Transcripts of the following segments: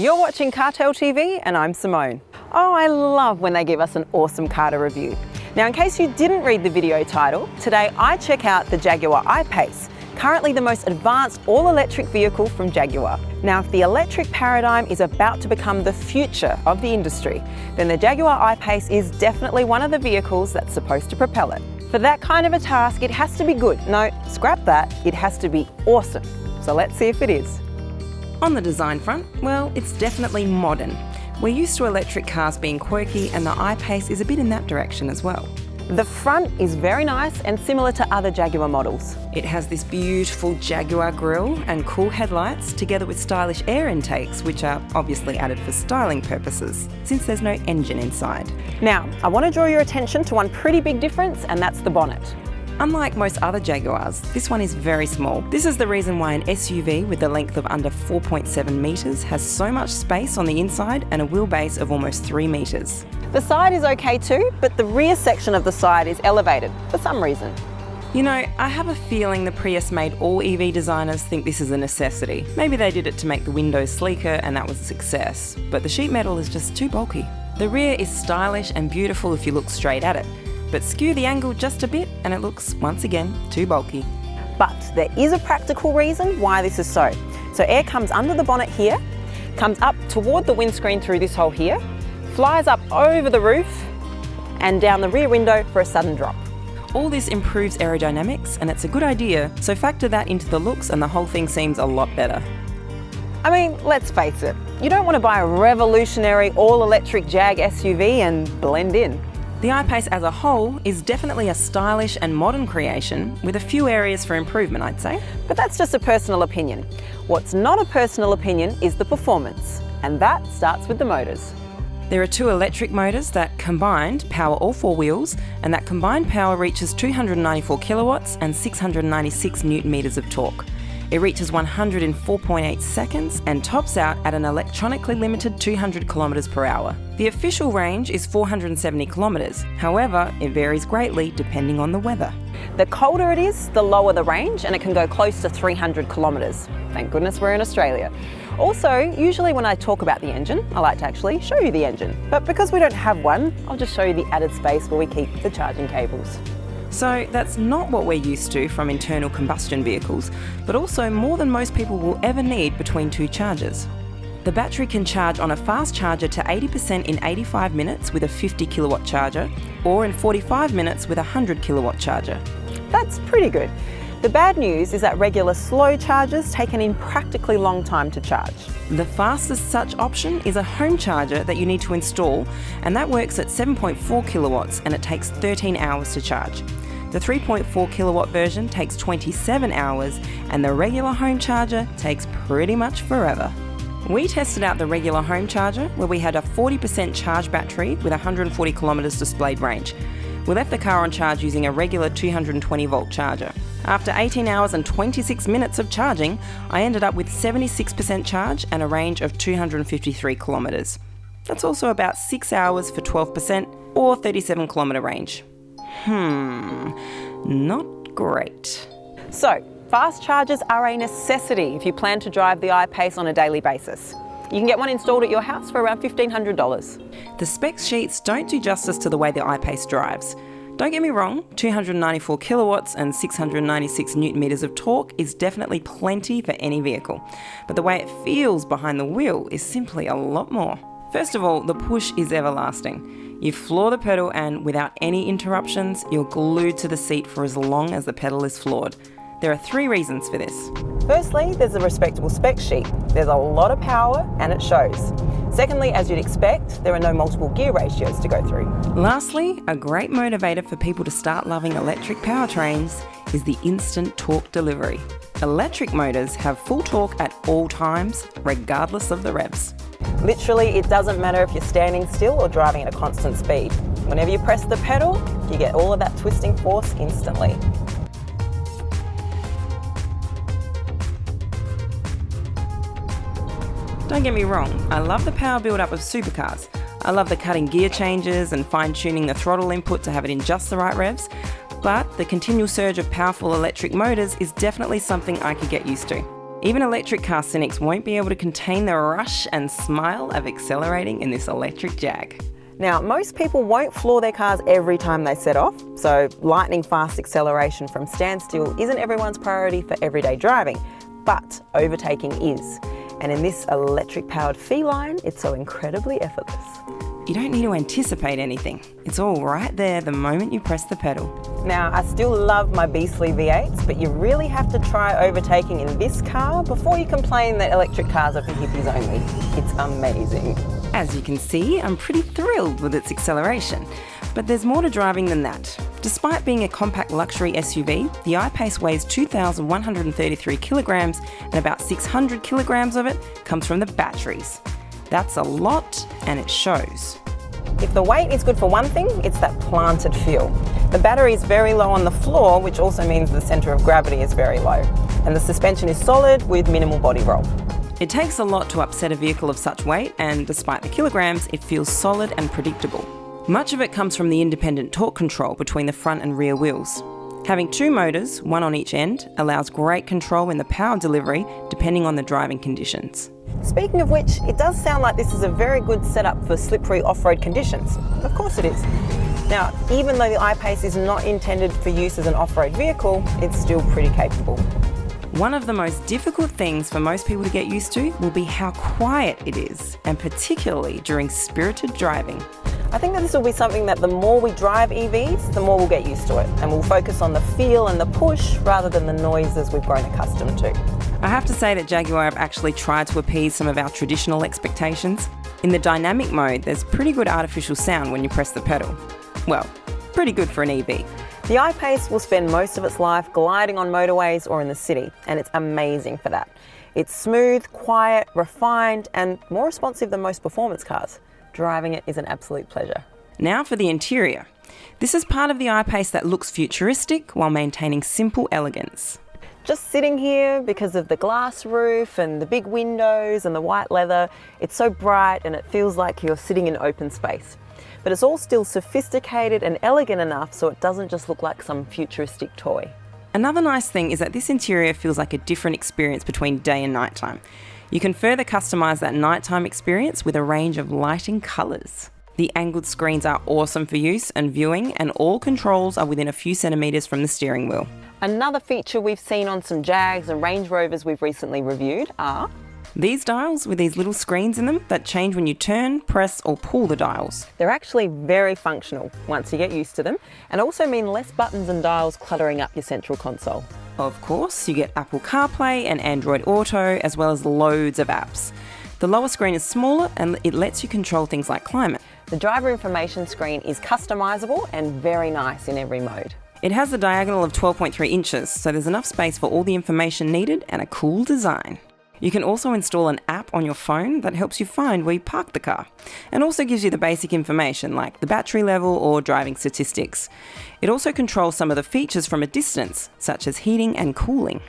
You're watching Cartel TV and I'm Simone. Oh, I love when they give us an awesome car to review. Now, in case you didn't read the video title, today I check out the Jaguar I-Pace, currently the most advanced all-electric vehicle from Jaguar. Now, if the electric paradigm is about to become the future of the industry, then the Jaguar I-Pace is definitely one of the vehicles that's supposed to propel it. For that kind of a task, it has to be good. No, scrap that, it has to be awesome. So let's see if it is. On the design front, well, it's definitely modern. We're used to electric cars being quirky, and the I-Pace is a bit in that direction as well. The front is very nice and similar to other Jaguar models. It has this beautiful Jaguar grille and cool headlights, together with stylish air intakes, which are obviously added for styling purposes, since there's no engine inside. Now, I want to draw your attention to one pretty big difference, and that's the bonnet. Unlike most other Jaguars, this one is very small. This is the reason why an SUV with a length of under 4.7 metres has so much space on the inside and a wheelbase of almost 3 metres. The side is okay too, but the rear section of the side is elevated for some reason. You know, I have a feeling the Prius made all EV designers think this is a necessity. Maybe they did it to make the windows sleeker and that was a success, but the sheet metal is just too bulky. The rear is stylish and beautiful if you look straight at it, but skew the angle just a bit and it looks, once again, too bulky. But there is a practical reason why this is so. So air comes under the bonnet here, comes up toward the windscreen through this hole here, flies up over the roof and down the rear window for a sudden drop. All this improves aerodynamics and it's a good idea, so factor that into the looks and the whole thing seems a lot better. I mean, let's face it, you don't want to buy a revolutionary all-electric Jag SUV and blend in. The I-Pace as a whole is definitely a stylish and modern creation with a few areas for improvement, I'd say. But that's just a personal opinion. What's not a personal opinion is the performance, and that starts with the motors. There are 2 electric motors that combined power all 4 wheels, and that combined power reaches 294 kilowatts and 696 newton meters of torque. It reaches 104.8 seconds and tops out at an electronically limited 200 kilometers per hour. The official range is 470 kilometers. However, it varies greatly depending on the weather. The colder it is, the lower the range, and it can go close to 300 kilometers. Thank goodness we're in Australia. Also, usually when I talk about the engine, I like to actually show you the engine. But because we don't have one, I'll just show you the added space where we keep the charging cables. So that's not what we're used to from internal combustion vehicles, but also more than most people will ever need between 2 chargers. The battery can charge on a fast charger to 80% in 85 minutes with a 50 kilowatt charger, or in 45 minutes with a 100 kilowatt charger. That's pretty good. The bad news is that regular slow chargers take an impractically long time to charge. The fastest such option is a home charger that you need to install, and that works at 7.4 kilowatts and it takes 13 hours to charge. The 3.4 kilowatt version takes 27 hours and the regular home charger takes pretty much forever. We tested out the regular home charger where we had a 40% charge battery with 140 kilometers displayed range. We left the car on charge using a regular 220 volt charger. After 18 hours and 26 minutes of charging, I ended up with 76% charge and a range of 253 kilometers. That's also about 6 hours for 12% or 37 kilometer range. Not great. So, fast chargers are a necessity if you plan to drive the I-Pace on a daily basis. You can get one installed at your house for around $1,500. The spec sheets don't do justice to the way the I-Pace drives. Don't get me wrong, 294 kilowatts and 696 newton meters of torque is definitely plenty for any vehicle, but the way it feels behind the wheel is simply a lot more. First of all, the push is everlasting. You floor the pedal and, without any interruptions, you're glued to the seat for as long as the pedal is floored. There are 3 reasons for this. Firstly, there's a respectable spec sheet. There's a lot of power and it shows. Secondly, as you'd expect, there are no multiple gear ratios to go through. Lastly, a great motivator for people to start loving electric powertrains is the instant torque delivery. Electric motors have full torque at all times, regardless of the revs. Literally, it doesn't matter if you're standing still or driving at a constant speed. Whenever you press the pedal, you get all of that twisting force instantly. Don't get me wrong, I love the power build-up of supercars. I love the cutting gear changes and fine-tuning the throttle input to have it in just the right revs, but the continual surge of powerful electric motors is definitely something I could get used to. Even electric car cynics won't be able to contain the rush and smile of accelerating in this electric Jag. Now, most people won't floor their cars every time they set off, so lightning fast acceleration from standstill isn't everyone's priority for everyday driving, but overtaking is. And in this electric-powered feline, it's so incredibly effortless. You don't need to anticipate anything. It's all right there the moment you press the pedal. Now, I still love my beastly V8s, but you really have to try overtaking in this car before you complain that electric cars are for hippies only. It's amazing. As you can see, I'm pretty thrilled with its acceleration. But there's more to driving than that. Despite being a compact luxury SUV, the I-Pace weighs 2,133 kilograms and about 600 kilograms of it comes from the batteries. That's a lot, and it shows. If the weight is good for one thing, it's that planted feel. The battery is very low on the floor, which also means the centre of gravity is very low. And the suspension is solid with minimal body roll. It takes a lot to upset a vehicle of such weight, and despite the kilograms, it feels solid and predictable. Much of it comes from the independent torque control between the front and rear wheels. Having two motors, one on each end, allows great control in the power delivery depending on the driving conditions. Speaking of which, it does sound like this is a very good setup for slippery off-road conditions. Of course it is. Now, even though the I-Pace is not intended for use as an off-road vehicle, it's still pretty capable. One of the most difficult things for most people to get used to will be how quiet it is, and particularly during spirited driving. I think that this will be something that the more we drive EVs, the more we'll get used to it, and we'll focus on the feel and the push rather than the noises we've grown accustomed to. I have to say that Jaguar have actually tried to appease some of our traditional expectations. In the dynamic mode, there's pretty good artificial sound when you press the pedal. Well, pretty good for an EV. The I-Pace will spend most of its life gliding on motorways or in the city, and it's amazing for that. It's smooth, quiet, refined, and more responsive than most performance cars. Driving it is an absolute pleasure. Now for the interior. This is part of the I-Pace that looks futuristic while maintaining simple elegance. Just sitting here, because of the glass roof and the big windows and the white leather, it's so bright and it feels like you're sitting in open space. But it's all still sophisticated and elegant enough so it doesn't just look like some futuristic toy. Another nice thing is that this interior feels like a different experience between day and nighttime. You can further customise that nighttime experience with a range of lighting colours. The angled screens are awesome for use and viewing, and all controls are within a few centimetres from the steering wheel. Another feature we've seen on some Jags and Range Rovers we've recently reviewed are these dials with these little screens in them that change when you turn, press or pull the dials. They're actually very functional once you get used to them, and also mean less buttons and dials cluttering up your central console. Of course, you get Apple CarPlay and Android Auto, as well as loads of apps. The lower screen is smaller and it lets you control things like climate. The driver information screen is customisable and very nice in every mode. It has a diagonal of 12.3 inches, so there's enough space for all the information needed and a cool design. You can also install an app on your phone that helps you find where you parked the car, and also gives you the basic information like the battery level or driving statistics. It also controls some of the features from a distance, such as heating and cooling.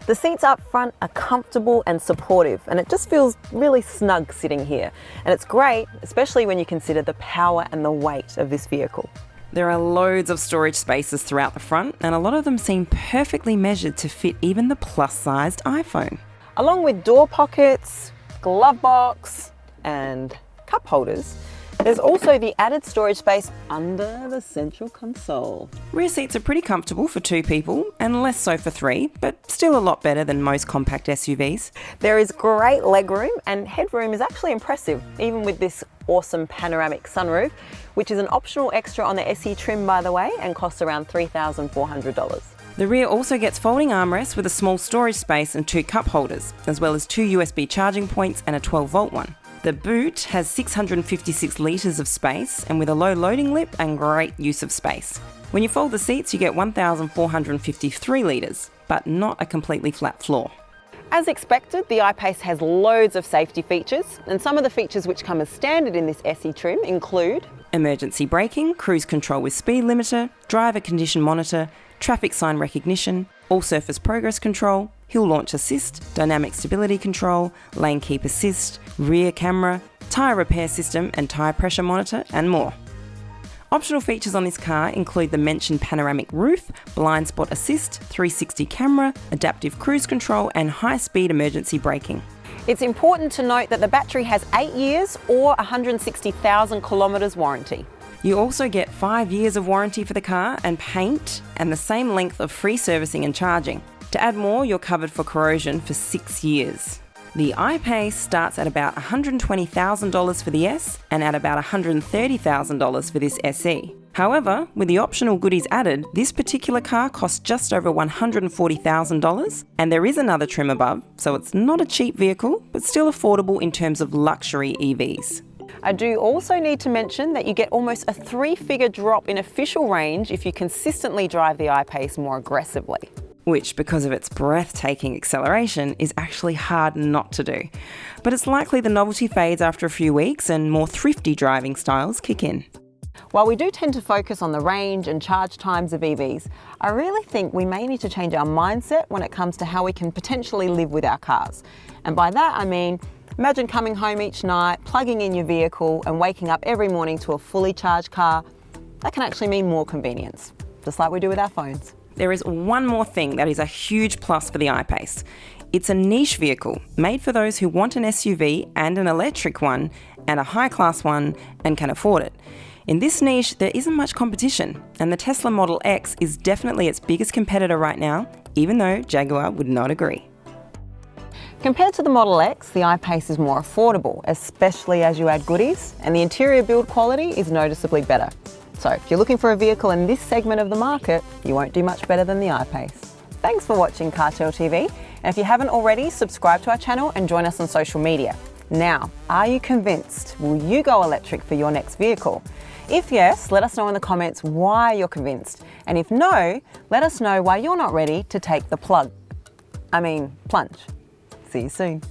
The seats up front are comfortable and supportive, and it just feels really snug sitting here. And it's great, especially when you consider the power and the weight of this vehicle. There are loads of storage spaces throughout the front, and a lot of them seem perfectly measured to fit even the plus-sized iPhone. Along with door pockets, glove box, and cup holders, there's also the added storage space under the central console. Rear seats are pretty comfortable for two people and less so for three, but still a lot better than most compact SUVs. There is great legroom, and headroom is actually impressive, even with this awesome panoramic sunroof, which is an optional extra on the SE trim, by the way, and costs around $3,400. The rear also gets folding armrests with a small storage space and two cup holders, as well as two USB charging points and a 12-volt one. The boot has 656 litres of space, and with a low loading lip and great use of space. When you fold the seats, you get 1,453 litres, but not a completely flat floor. As expected, the I-Pace has loads of safety features, and some of the features which come as standard in this SE trim include emergency braking, cruise control with speed limiter, driver condition monitor, traffic sign recognition, all-surface progress control, hill launch assist, dynamic stability control, lane keep assist, rear camera, tyre repair system and tyre pressure monitor, and more. Optional features on this car include the mentioned panoramic roof, blind spot assist, 360 camera, adaptive cruise control and high-speed emergency braking. It's important to note that the battery has 8 years or 160,000 kilometres warranty. You also get 5 years of warranty for the car and paint, and the same length of free servicing and charging. To add more, you're covered for corrosion for 6 years. The I-Pace starts at about $120,000 for the S and at about $130,000 for this SE. However, with the optional goodies added, this particular car costs just over $140,000, and there is another trim above, so it's not a cheap vehicle, but still affordable in terms of luxury EVs. I do also need to mention that you get almost a 3-figure drop in official range if you consistently drive the I-Pace more aggressively. Which, because of its breathtaking acceleration, is actually hard not to do. But it's likely the novelty fades after a few weeks and more thrifty driving styles kick in. While we do tend to focus on the range and charge times of EVs, I really think we may need to change our mindset when it comes to how we can potentially live with our cars. And by that I mean, imagine coming home each night, plugging in your vehicle and waking up every morning to a fully charged car. That can actually mean more convenience, just like we do with our phones. There is one more thing that is a huge plus for the I-Pace. It's a niche vehicle made for those who want an SUV and an electric one and a high-class one and can afford it. In this niche, there isn't much competition, and the Tesla Model X is definitely its biggest competitor right now, even though Jaguar would not agree. Compared to the Model X, the I-Pace is more affordable, especially as you add goodies, and the interior build quality is noticeably better. So if you're looking for a vehicle in this segment of the market, you won't do much better than the I-Pace. Thanks for watching Cartel TV, and if you haven't already, subscribe to our channel and join us on social media. Now, are you convinced? Will you go electric for your next vehicle? If yes, let us know in the comments why you're convinced, and if no, let us know why you're not ready to take the plunge. See you soon.